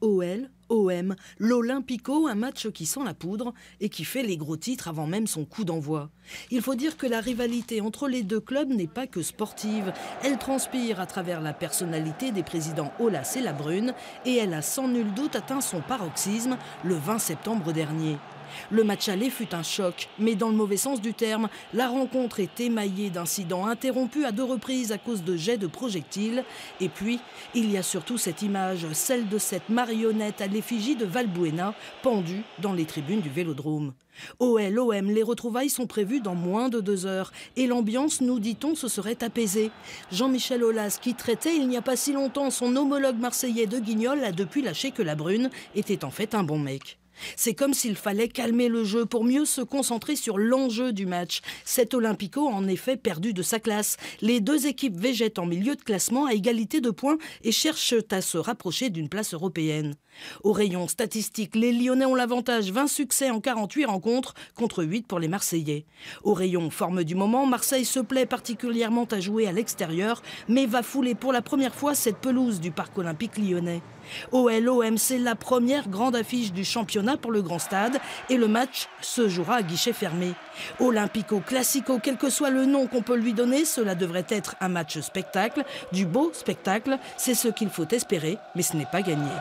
OL, OM, l'Olympico, un match qui sent la poudre et qui fait les gros titres avant même son coup d'envoi. Il faut dire que la rivalité entre les deux clubs n'est pas que sportive. Elle transpire à travers la personnalité des présidents Aulas et Labrune et elle a sans nul doute atteint son paroxysme le 20 septembre dernier. Le match aller fut un choc, mais dans le mauvais sens du terme, la rencontre est émaillée d'incidents interrompus à 2 reprises à cause de jets de projectiles. Et puis, il y a surtout cette image, celle de cette marionnette à l'effigie de Valbuena, pendue dans les tribunes du Vélodrome. OL-OM, les retrouvailles sont prévues dans moins de 2 heures et l'ambiance, nous dit-on, se serait apaisée. Jean-Michel Aulas, qui traitait il n'y a pas si longtemps son homologue marseillais de Guignol, a depuis lâché que Labrune était en fait un bon mec. C'est comme s'il fallait calmer le jeu pour mieux se concentrer sur l'enjeu du match. Cet Olympico a en effet perdu de sa classe. Les 2 équipes végètent en milieu de classement à égalité de points et cherchent à se rapprocher d'une place européenne. Au rayon statistique, les Lyonnais ont l'avantage, 20 succès en 48 rencontres contre 8 pour les Marseillais. Au rayon forme du moment, Marseille se plaît particulièrement à jouer à l'extérieur, mais va fouler pour la première fois cette pelouse du parc olympique lyonnais. OL-OM, c'est la première grande affiche du championnat pour le grand stade et le match se jouera à guichet fermé. Olympico Classico, quel que soit le nom qu'on peut lui donner, cela devrait être un match spectacle, du beau spectacle, c'est ce qu'il faut espérer, mais ce n'est pas gagné.